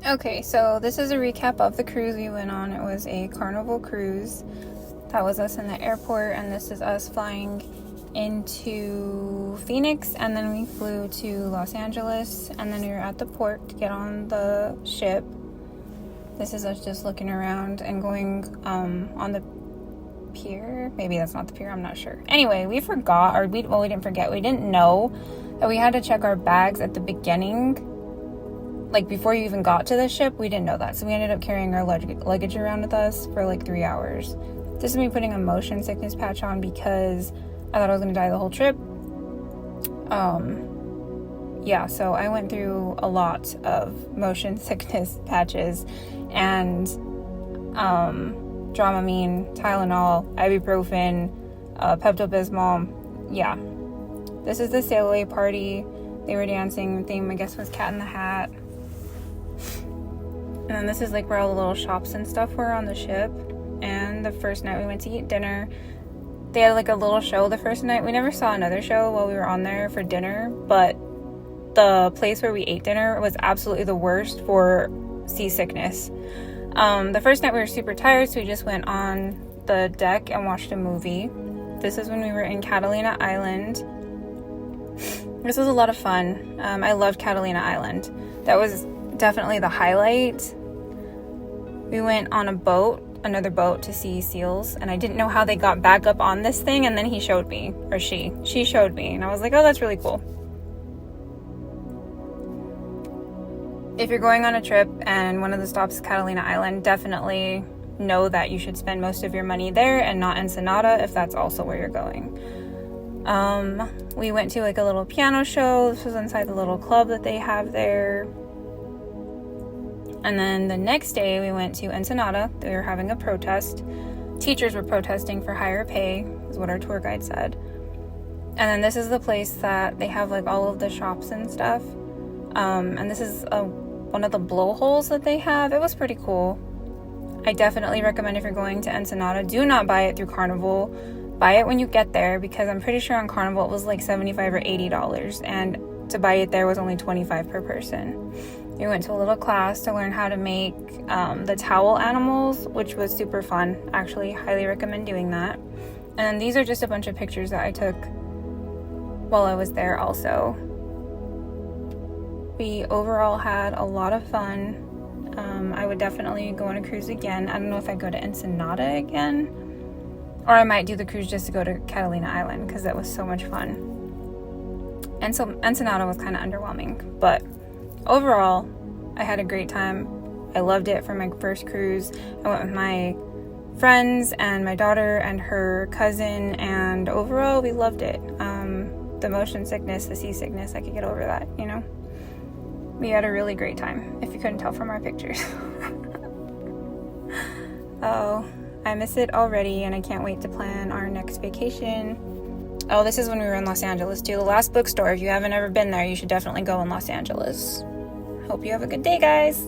Okay, so this is a recap of the cruise we went on. It was a Carnival cruise. That was us in the airport, and this is us flying into Phoenix, and then we flew to Los Angeles, and then we were at the port to get on the ship. This is us just looking around and going on the pier. Maybe that's not the pier, I'm not sure. Anyway, we forgot, or we didn't forget. We didn't know that we had to check our bags at the beginning. Like, before you even got to the ship, we didn't know that. So we ended up carrying our luggage around with us for like 3 hours. This is me putting a motion sickness patch on because I thought I was going to die the whole trip. Yeah, so I went through a lot of motion sickness patches and Dramamine, Tylenol, ibuprofen, Pepto-Bismol. Yeah. This is the sail away party. They were dancing. The theme, I guess, was Cat in the Hat. And then this is like where all the little shops and stuff were on the ship. And the first night we went to eat dinner. They had like a little show the first night. We never saw another show while we were on there for dinner, but the place where we ate dinner was absolutely the worst for seasickness. The first night we were super tired, so we just went on the deck and watched a movie. This is when we were in Catalina Island. This was a lot of fun. I loved Catalina Island. That was definitely the highlight. We went on a boat, another boat, to see seals, and I didn't know how they got back up on this thing, and then he showed me, or she showed me, and I was like, oh, that's really cool. If you're going on a trip and one of the stops is Catalina Island, definitely know that you should spend most of your money there and not Ensenada if that's also where you're going. We went to like a little piano show. This was inside the little club that they have there. And then the next day we went to Ensenada. They were having a protest. Teachers were protesting for higher pay, is what our tour guide said. And then this is the place that they have like all of the shops and stuff. And this is one of the blowholes that they have. It was pretty cool. I definitely recommend if you're going to Ensenada, do not buy it through Carnival. Buy it when you get there, because I'm pretty sure on Carnival it was like $75 or $80, and to buy it there was only $25 per person. We went to a little class to learn how to make the towel animals, which was super fun. Actually, highly recommend doing that. And these are just a bunch of pictures that I took while I was there also. We overall had a lot of fun. I would definitely go on a cruise again. I don't know if I'd go to Ensenada again, or I might do the cruise just to go to Catalina Island, because that was so much fun. And so Ensenada was kind of underwhelming, but overall, I had a great time. I loved it for my first cruise. I went with my friends and my daughter and her cousin, and overall, we loved it. The motion sickness, the seasickness, I could get over that, you know? We had a really great time, if you couldn't tell from our pictures. Oh, I miss it already, and I can't wait to plan our next vacation. Oh, this is when we were in Los Angeles too. The Last Bookstore. If you haven't ever been there, you should definitely go in Los Angeles. Hope you have a good day, guys.